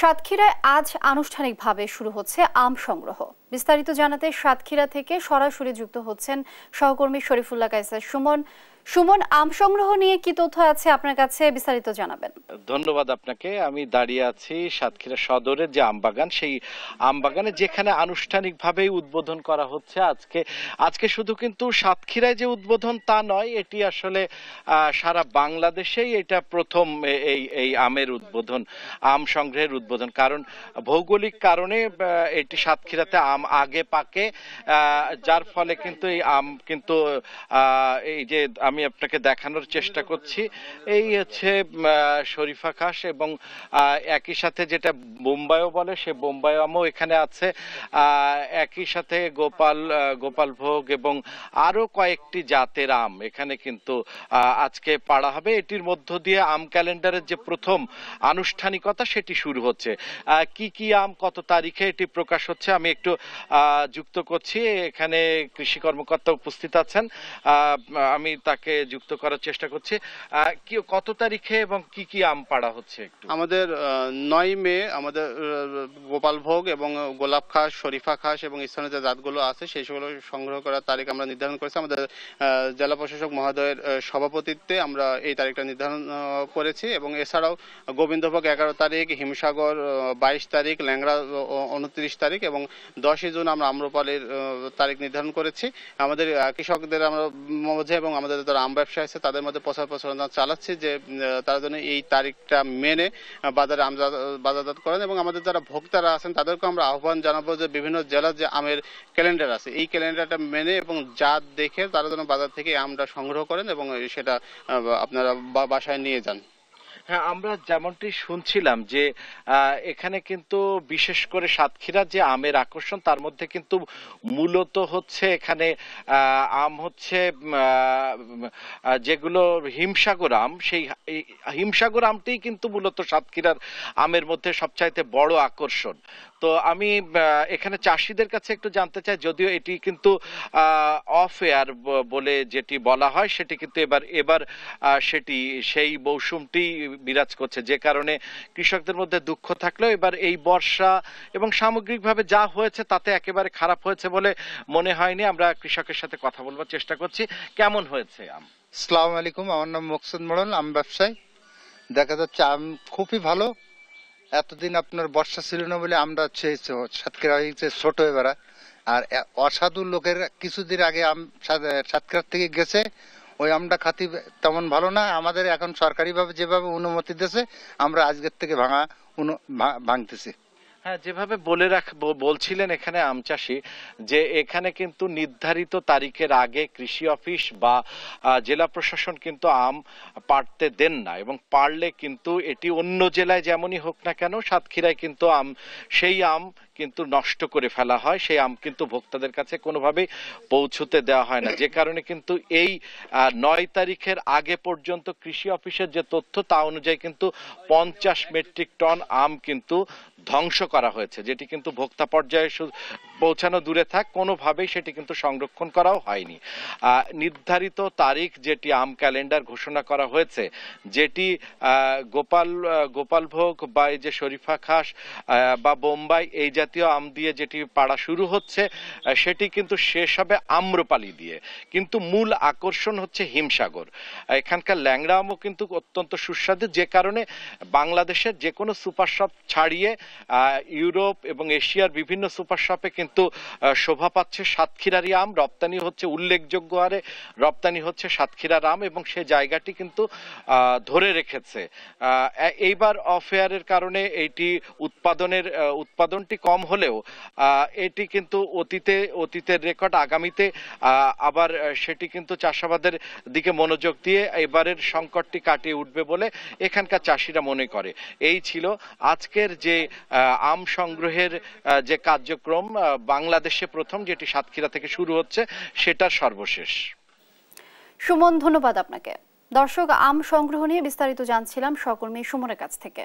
সাতক্ষীরায় আজ আনুষ্ঠানিকভাবে শুরু হচ্ছে আম সংগ্রহ। বিস্তারিত জানাতে সাতক্ষীরা থেকে সরাসরি যুক্ত হচ্ছেন সহকর্মী শরীফুল্লাহ কায়সার সুমন। সুমন, আম সংগ্রহ নিয়ে কি তথ্য আছে আপনার কাছে, বিস্তারিত জানাবেন। ধন্যবাদ আপনাকে। আমি দাঁড়িয়ে আছি সাতক্ষীরা সদরের যে আমবাগান, সেই আমবাগানে যেখানে আনুষ্ঠানিকভাবেই উদ্বোধন করা হচ্ছে আজকে শুধু কিন্তু সাতক্ষীরায় যে উদ্বোধন তা নয়, এটি আসলে সারা বাংলাদেশেই এটা প্রথম এই আমের উদ্বোধন, আম সংগ্রহের উদ্বোধন। কারণ ভৌগোলিক কারণে এটি সাতক্ষীরাতে আম আগে পাকে, যার ফলে কিন্তু এই আম কিন্তু এই যে আমি আপনাকে দেখানোর চেষ্টা করছি, এই হচ্ছে শরীফা ঘাস এবং একই সাথে যেটা বোম্বাইও বলে সে বোম্বাই আমও এখানে আছে, একই সাথে গোপালভোগ এবং আরো কয়েকটি জাতের আম এখানে কিন্তু আজকে পাড়া হবে। এটির মধ্য দিয়ে আম ক্যালেন্ডারের যে প্রথম আনুষ্ঠানিকতা সেটি শুরু হচ্ছে। কি কি আম কত তারিখে এটি প্রকাশ হচ্ছে আমি একটু যুক্ত করছি। এখানে কৃষি কর্মকর্তা উপস্থিত আছেন, আমি তাকে যুক্ত করার চেষ্টা করছি। কত তারিখে এবং কি কি আম পাড়া হচ্ছে একটু? আমাদের 9 মে আমাদের গোপালভোগ এবং গোলাপ খাস, শরীফা খাস এবং স্থানীয় যে জাতগুলো আছে সেই সেগুলো সংগ্রহ করার তারিখ আমরা নির্ধারণ করেছি। আমাদের জেলা প্রশাসক মহোদয়ের সভাপতিত্বে আমরা এই তারিখটা নির্ধারণ করেছি। এবং এছাড়াও গোবিন্দভোগ 11 তারিখ, হিমসাগর 22 তারিখ, ল্যাংড়া 29 তারিখ এবং 10ই জুন আমরা আম্রপালির তারিখ নির্ধারণ করেছি। আমাদের কৃষকদের আমরা মধ্যে এবং আমাদের যারা আম ব্যবসায়ী আছে তাদের মধ্যে প্রচার প্রচারণা চালাচ্ছি যে তারা যেন এই তারিখটা মেনে বাজারে আম বাজারজাত করেন। এবং আমাদের যারা ভোক্তারা আছেন তাদেরকে আমরা আহ্বান জানাবো যে বিভিন্ন জেলার যে আমের ক্যালেন্ডার আছে এই ক্যালেন্ডারটা মেনে এবং জাত দেখে তারা যেন বাজার থেকে আমটা সংগ্রহ করেন এবং সেটা আপনারা বাসায় নিয়ে যান। হ্যাঁ, আমরা যেমনটি শুনছিলাম যে এখানে কিন্তু বিশেষ করে সাতক্ষীরার যে আমের আকর্ষণ তার মধ্যে কিন্তু মূলত হচ্ছে এখানে আম হচ্ছে যেগুলো হিমসাগর আম, সেই হিমসাগর আমটিই কিন্তু মূলত সাতক্ষীরার আমের মধ্যে সবচাইতে বড় আকর্ষণ। তো আমি এখানে চাষিদের কাছে একটু জানতে চাই, যদিও এটি কিন্তু অফ এয়ার বলে যেটি বলা হয় সেটি কিন্তু এবার সেটি সেই মৌসুমটি বিরাজ করছে, যে কারণে কৃষকদের মধ্যে দুঃখ থাকলেও এবার এই বর্ষা এবং সামগ্রিকভাবে যা হয়েছে তাতে একেবারে খারাপ হয়েছে বলে মনে হয়নি। আমরা কৃষকের সাথে কথা বলবার চেষ্টা করছি। কেমন হয়েছে আম? আসসালামু আলাইকুম, আমার নাম মকসুদ মোড়ল, আম ব্যবসায়ী। দেখা যাচ্ছে আম খুবই ভালো। এতদিন আপনার বর্ষা ছিল না বলে আমরা সাতক্ষীরা হয়েছে ছোট এবারে। আর অসাধু লোকের কিছুদিন আগে আম সাতক্ষীরা থেকে গেছে, ওই আমটা খাতি তেমন ভালো না। আমাদের এখন সরকারিভাবে যেভাবে অনুমতি দিয়েছে আমরা আজকের থেকে ভাঙতেছি। হ্যাঁ, যেভাবে বলছিলেন এখানে আম চাষি, যে এখানে কিন্তু নির্ধারিত তারিখের আগে কৃষি অফিস বা জেলা প্রশাসন কিন্তু আম পাড়তে দেন না, এবং পারলে কিন্তু এটি অন্য জেলায় যেমনই হোক না কেন সাতক্ষীরায় কিন্তু সেই আম কিন্তু নষ্ট করে ফেলা হয়, সেই আম কিন্তু ভোক্তাদের কাছে কোনোভাবেই পৌঁছতে দেওয়া হয় না। যে কারণে কিন্তু এই 9 তারিখের আগে পর্যন্ত কৃষি অফিসের যে তথ্য তা অনুযায়ী কিন্তু 50 মেট্রিক টন আম কিন্তু ধ্বংস করা হয়েছে, যেটি কিন্তু ভোক্তা পর্যায়ে পৌঁছানো দূরে থাক, কোনোভাবেই সেটি কিন্তু সংরক্ষণ করাও হয়নি। নির্ধারিত তারিখ যেটি আম ক্যালেন্ডার ঘোষণা করা হয়েছে, যেটি গোপালভোগ বা এই যে শরীফা ঘাস বা বোম্বাই এই জাতীয় আম দিয়ে যেটি পাড়া শুরু হচ্ছে, সেটি কিন্তু শেষ হবে আম্রপালি দিয়ে। কিন্তু মূল আকর্ষণ হচ্ছে হিমসাগর। এখানকার ল্যাংড়া আমও কিন্তু অত্যন্ত সুস্বাদু, যে কারণে বাংলাদেশের যে কোনো সুপার শপ ছাড়িয়ে ইউরোপ এবং এশিয়ার বিভিন্ন সুপার শপে কিন্তু শোভা পাচ্ছে সাতক্ষীরারই আম। রপ্তানি হচ্ছে উল্লেখযোগ্য হারে, রপ্তানি হচ্ছে সাতক্ষীরার আম, এবং সে জায়গাটি কিন্তু ধরে রেখেছে। এইবার অফ এয়ারের কারণে এইটি উৎপাদনটি কম হলেও এটি কিন্তু অতীতের রেকর্ড। আগামীতে আবার সেটি কিন্তু চাষাবাদের দিকে মনোযোগ দিয়ে এবারের সংকটটি কাটিয়ে উঠবে বলে এখানকার চাষিরা মনে করে। এই ছিল আজকের যে আম সংগ্রহের যে কার্যক্রম, বাংলাদেশে প্রথম যেটি সাতক্ষীরা থেকে শুরু হচ্ছে, সেটার সর্বশেষ। সুমন, ধন্যবাদ আপনাকে। দর্শক, আম সংগ্রহ নিয়ে বিস্তারিত জানছিলাম সহকর্মী সুমনের কাছ থেকে।